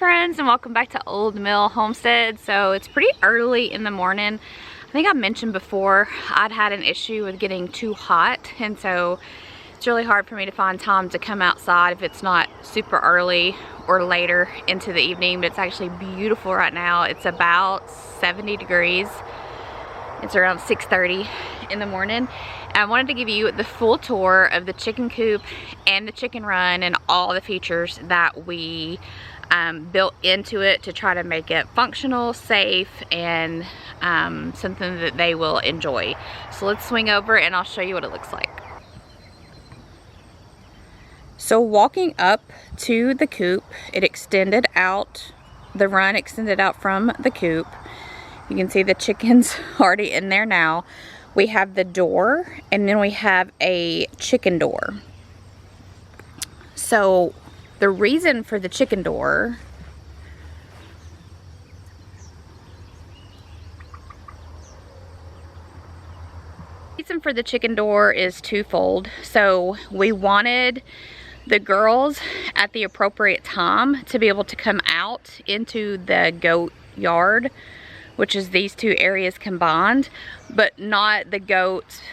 friends, and welcome back to Old Mill Homestead. So it's pretty early in the morning. I think I mentioned before I'd had an issue with getting too hot, and so it's really hard for me to find time to come outside if it's not super early or later into the evening. But it's actually beautiful right now. It's about 70 degrees. It's around 6:30 in the morning. And I wanted to give you the full tour of the chicken coop and the chicken run and all the features that we built into it to try to make it functional, safe, and something that they will enjoy. So let's swing over and I'll show you what it looks like. So walking up to the coop, it extended out, the run extended out from the coop. You can see the chickens already in there now. We have the door, and then we have a chicken door. So the reason for the chicken door is twofold. So we wanted the girls at the appropriate time to be able to come out into the goat yard, which is these two areas combined, but not the goats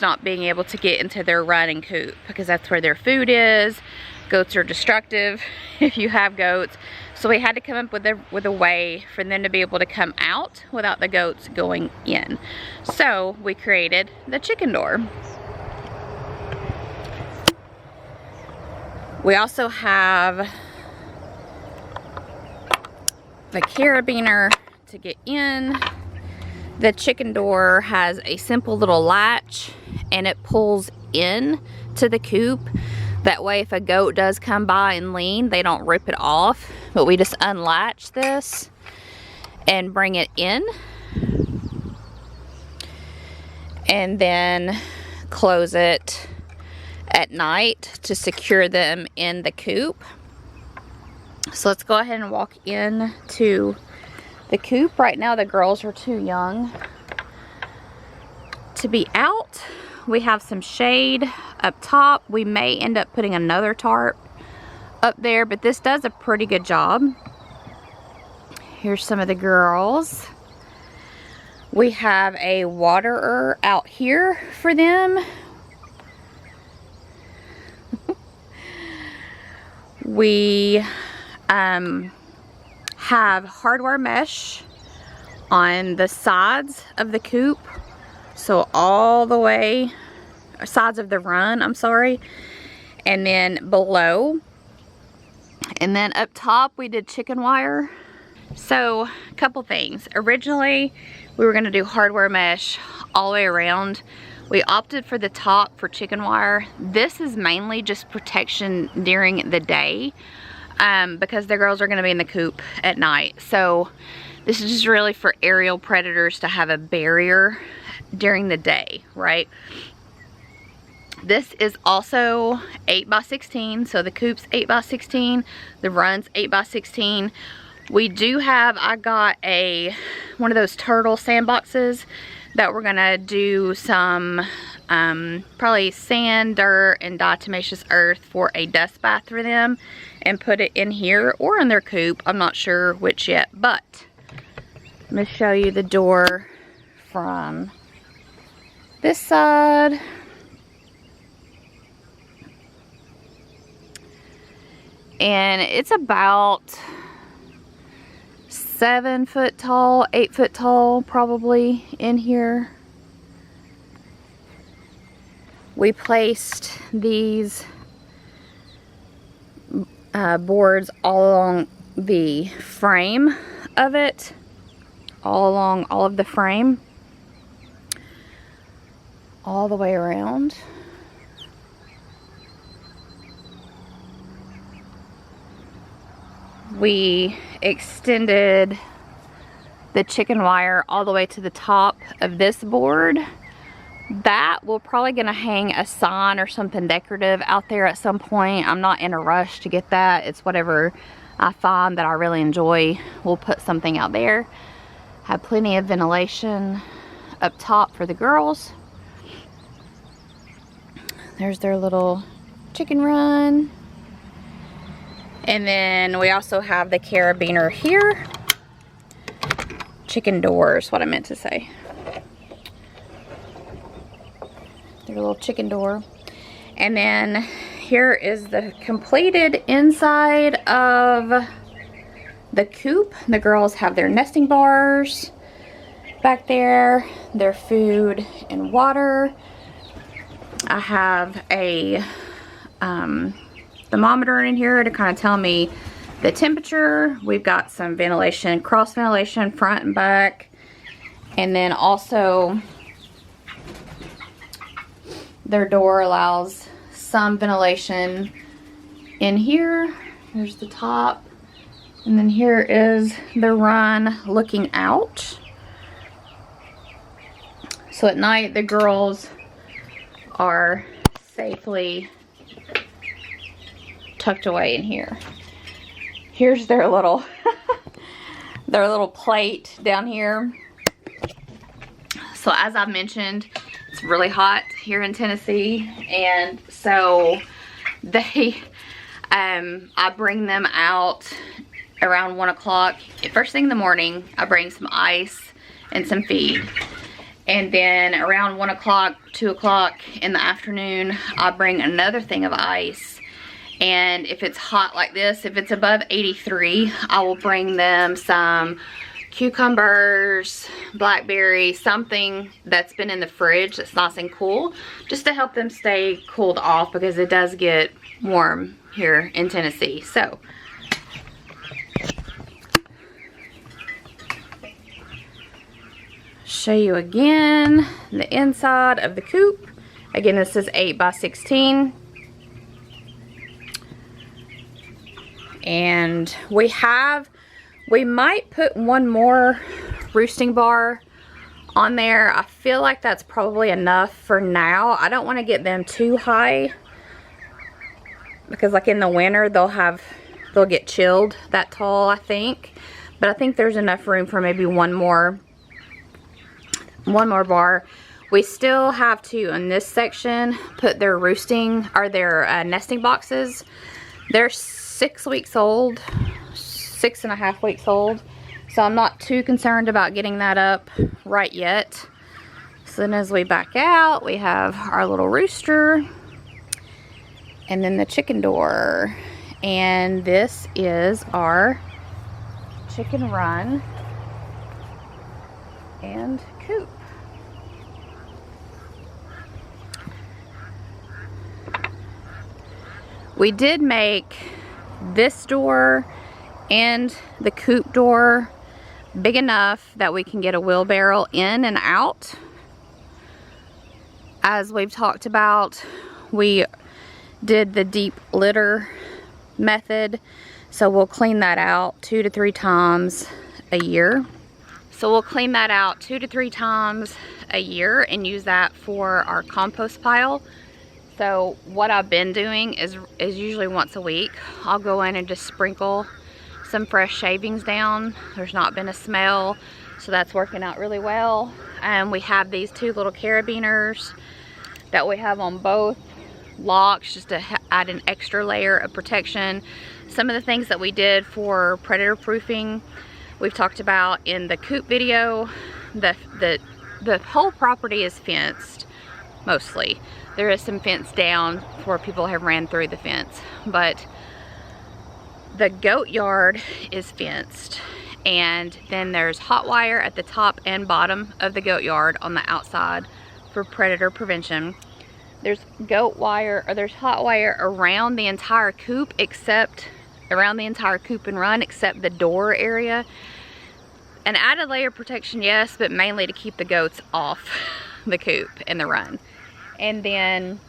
not being able to get into their run and coop, because that's where their food is. Goats are destructive if you have goats. So we had to come up with a way for them to be able to come out without the goats going in. So we created the chicken door. We also have the carabiner to get in. The chicken door has a simple little latch, and it pulls in to the coop. That way if a goat does come by and lean, they don't rip it off. But we just unlatch this and bring it in, and then close it at night to secure them in the coop. So let's go ahead and walk in to the coop. Right now the girls are too young to be out. We have some shade up top. We may end up putting another tarp up there, but this does a pretty good job. Here's some of the girls. We have a waterer out here for them. We have hardware mesh on the sides of the coop, so all the way, sides of the run, I'm sorry, and then below, and then up top we did chicken wire. So a couple things. Originally we were going to do hardware mesh all the way around. We opted for the top for chicken wire. This is mainly just protection during the day, because the girls are going to be in the coop at night. So this is just really for aerial predators to have a barrier during the day, right? This is also 8x16, so the coop's 8x16, the run's 8x16. We do have, I got one of those turtle sandboxes that we're gonna do some probably sand, dirt, and diatomaceous earth for a dust bath for them, and put it in here or in their coop. I'm not sure which yet, but let me show you the door from this side. And it's about 7 foot tall, 8 foot tall probably in here. We placed these boards all along the frame of it, all along all of the frame, all the way around. We extended the chicken wire all the way to the top of this board. That we're probably gonna hang a sign or something decorative out there at some point. I'm not in a rush to get that. It's whatever I find that I really enjoy. We'll put something out there. Have plenty of ventilation up top for the girls. There's their little chicken run. And then we also have the carabiner here. Chicken doors, what I meant to say. Their little chicken door. And then here is the completed inside of the coop. The girls have their nesting bars back there, their food and water. I have a thermometer in here to kind of tell me the temperature. We've got some ventilation, cross ventilation front and back, and then also their door allows some ventilation in here. Here's the top, and then here is the run looking out. So at night the girls are safely tucked away in here. Here's their little their little plate down here. So as I mentioned, it's really hot here in Tennessee, and so they I bring them out around 1 o'clock. First thing in the morning, I bring some ice and some feed. And then around 1 o'clock, 2 o'clock in the afternoon, I bring another thing of ice. And if it's hot like this, if it's above 83, I will bring them some cucumbers, blackberries, something that's been in the fridge that's nice and cool, just to help them stay cooled off, because it does get warm here in Tennessee. So show you again the inside of the coop. Again, this is 8 by 16. And we might put one more roosting bar on there. I feel like that's probably enough for now. I don't want to get them too high, because like in the winter they'll get chilled that tall, I think. But I think there's enough room for maybe one more bar. We still have to, in this section, put their roosting or their nesting boxes. They're 6 weeks old, 6.5 weeks old, so I'm not too concerned about getting that up right yet. So then as we back out, we have our little rooster, and then the chicken door, and this is our chicken run and coop. We did make this door and the coop door big enough that we can get a wheelbarrow in and out. As we've talked about, we did the deep litter method, so we'll clean that out 2 to 3 times a year. So we'll clean that out 2 to 3 times a year and use that for our compost pile. So what I've been doing is usually once a week, I'll go in and just sprinkle some fresh shavings down. There's not been a smell, so that's working out really well. And we have these 2 little carabiners that we have on both locks, just to add an extra layer of protection. Some of the things that we did for predator proofing, we've talked about in the coop video. The whole property is fenced, mostly. There is some fence down where people have ran through the fence, but the goat yard is fenced, and then there's hot wire at the top and bottom of the goat yard on the outside for predator prevention. There's goat wire, or there's hot wire around the entire coop, except around the entire coop and run, except the door area. An added layer of protection, yes, but mainly to keep the goats off the coop and the run. And then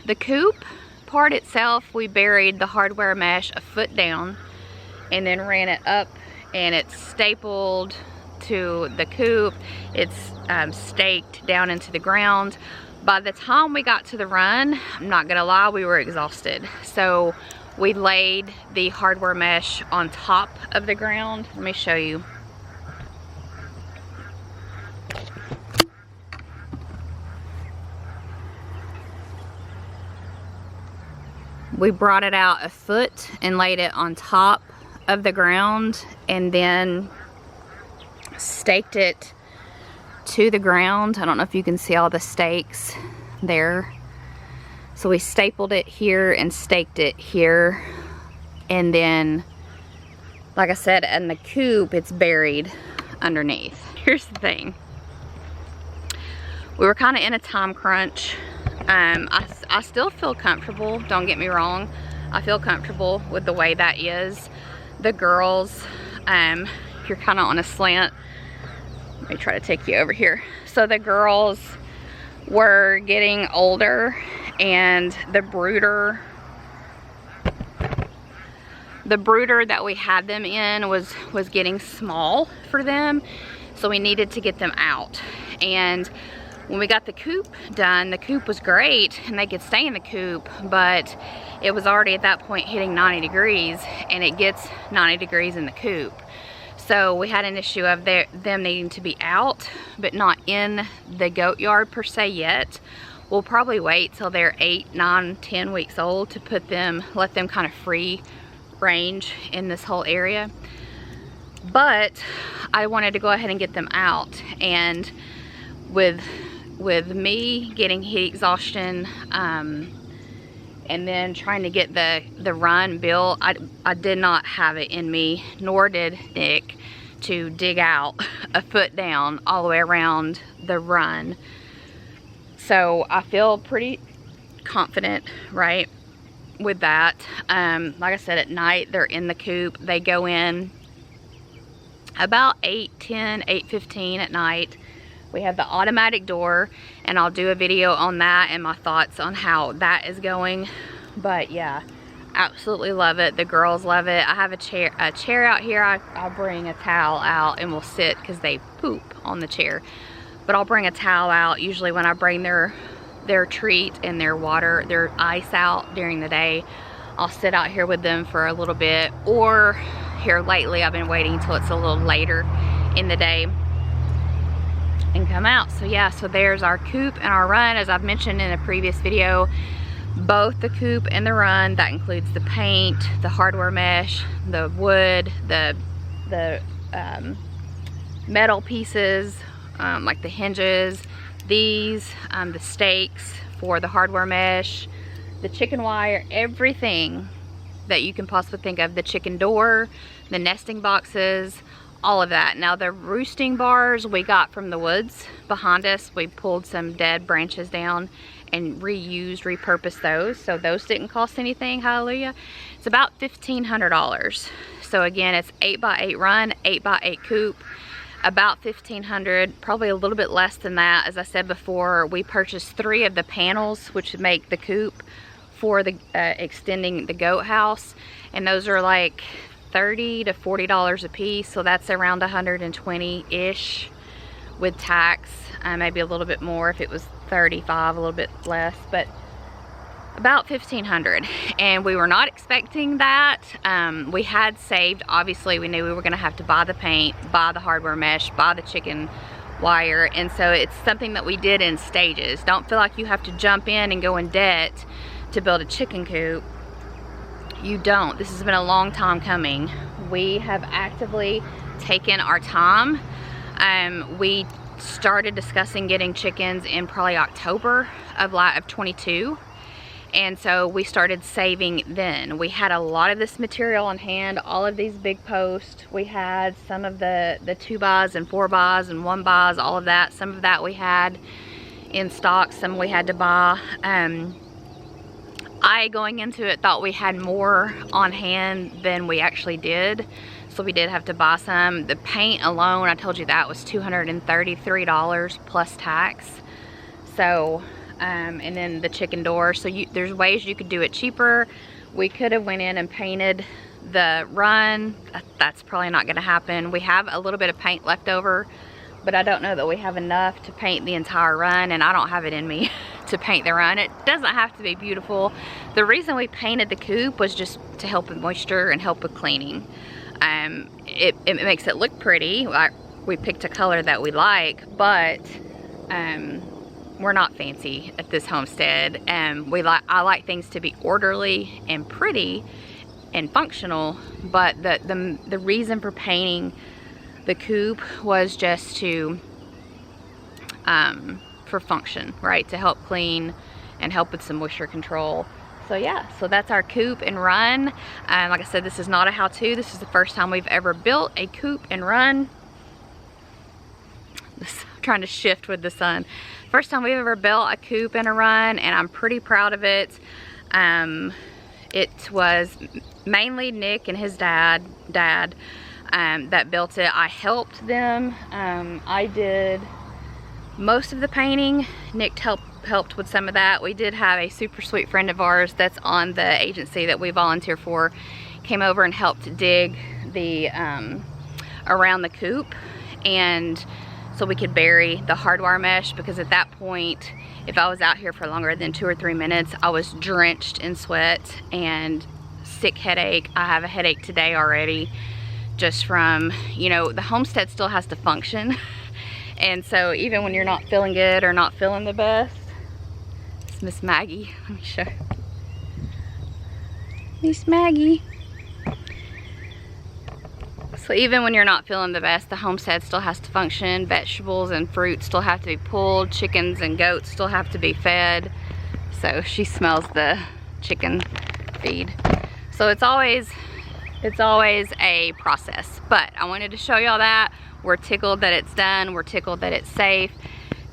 the coop part itself, we buried the hardware mesh a foot down and then ran it up, and it's stapled to the coop. It's staked down into the ground. By the time we got to the run, I'm not gonna lie, we were exhausted. So we laid the hardware mesh on top of the ground. Let me show you. we brought it out a foot and laid it on top of the ground, and then staked it to the ground. I don't know if you can see all the stakes there. So we stapled it here and staked it here, and then, like I said, in the coop, it's buried underneath. Here's the thing. We were kind of in a time crunch. I still feel comfortable, don't get me wrong. I feel comfortable with the way that is. The girls, you're kind of on a slant. Let me try to take you over here. So the girls were getting older, and the brooder that we had them in was getting small for them, so we needed to get them out. And when we got the coop done, the coop was great and they could stay in the coop, but it was already at that point hitting 90 degrees, and it gets 90 degrees in the coop. So we had an issue of them needing to be out, but not in the goat yard per se yet. We'll probably wait till they're 8, 9, 10 weeks old to let them kind of free range in this whole area. But I wanted to go ahead and get them out, and with me getting heat exhaustion, and then trying to get the run built, I did not have it in me, nor did Nick, to dig out a foot down all the way around the run. So I feel pretty confident, right, with that. Like I said, at night they're in the coop. They go in about 8:10, 8:15 at night. We have the automatic door, and I'll do a video on that and my thoughts on how that is going. But yeah, absolutely love it. The girls love it. I have a chair out here. I'll bring a towel out and we'll sit, because they poop on the chair. But I'll bring a towel out usually when I bring their treat and their water, their ice out during the day. I'll sit out here with them for a little bit, or here lately I've been waiting until it's a little later in the day and come out. So yeah, so there's our coop and our run. As I've mentioned in a previous video, both the coop and the run, that includes the paint, the hardware mesh, the wood, the metal pieces, like the hinges, these, the stakes for the hardware mesh, the chicken wire, everything that you can possibly think of, the chicken door, the nesting boxes, all of that. Now the roosting bars we got from the woods behind us. We pulled some dead branches down and repurposed those. So those didn't cost anything, hallelujah. It's about $1,500. So again, it's 8x8 run, 8x8 coop, about $1,500, probably a little bit less than that. As I said before, we purchased 3 of the panels, which make the coop for the extending the goat house, and those are like $30 to $40 a piece, so that's around $120-ish with tax, maybe a little bit more if it was $35, a little bit less, but about $1,500. And we were not expecting that. We had saved, obviously we knew we were going to have to buy the paint, buy the hardware mesh, buy the chicken wire, and so it's something that we did in stages. Don't feel like you have to jump in and go in debt to build a chicken coop. You don't. This has been a long time coming. We have actively taken our time. We started discussing getting chickens in probably October of 22, and so we started saving then. We had a lot of this material on hand, all of these big posts. We had some of the 2x and 4x and 1x, all of that. Some of that we had in stock, some we had to buy. I, going into it, thought we had more on hand than we actually did, so we did have to buy some. The paint alone, I told you that was $233 plus tax. So, and then the chicken door. So there's ways you could do it cheaper. We could have went in and painted the run. That's probably not gonna happen. We have a little bit of paint left over, but I don't know that we have enough to paint the entire run, and I don't have it in me to paint the run. It doesn't have to be beautiful. The reason we painted the coop was just to help with moisture and help with cleaning. It makes it look pretty. We picked a color that we like, but we're not fancy at this homestead, and I like things to be orderly and pretty and functional, but the reason for painting the coop was just to for function, right? To help clean and help with some moisture control. So yeah, so that's our coop and run. Like I said, this is not a how-to. This is the first time we've ever built a coop and run. I'm trying to shift with the sun. First time we've ever built a coop and a run, and I'm pretty proud of it. It was mainly Nick and his dad that built it. I helped them. I did most of the painting. Nick helped with some of that. We did have a super sweet friend of ours that's on the agency that we volunteer for, came over and helped dig the around the coop, and so we could bury the hardwire mesh, because at that point, if I was out here for longer than 2 or 3 minutes, I was drenched in sweat and sick headache. I have a headache today already, just from, you know, the homestead still has to function. And so even when you're not feeling good or not feeling the best, it's Miss Maggie. Let me show you. Miss Maggie. So even when you're not feeling the best, the homestead still has to function. Vegetables and fruit still have to be pulled. Chickens and goats still have to be fed. So she smells the chicken feed. So it's always a process. But I wanted to show y'all that. We're tickled that it's done. We're tickled that it's safe.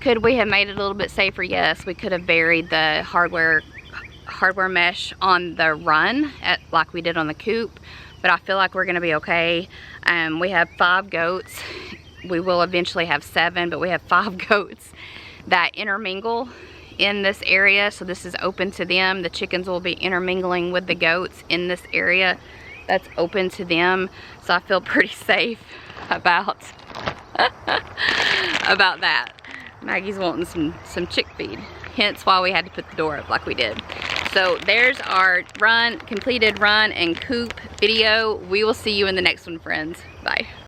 Could we have made it a little bit safer? Yes, we could have buried the hardware mesh on the run like we did on the coop, but I feel like we're gonna be okay. We have 5 goats. We will eventually have 7, but we have 5 goats that intermingle in this area, so this is open to them. The chickens will be intermingling with the goats in this area that's open to them, so I feel pretty safe about about that. Maggie's wanting some chick feed, hence why we had to put the door up like we did. So there's our completed run and coop video. We will see you in the next one, friends. Bye.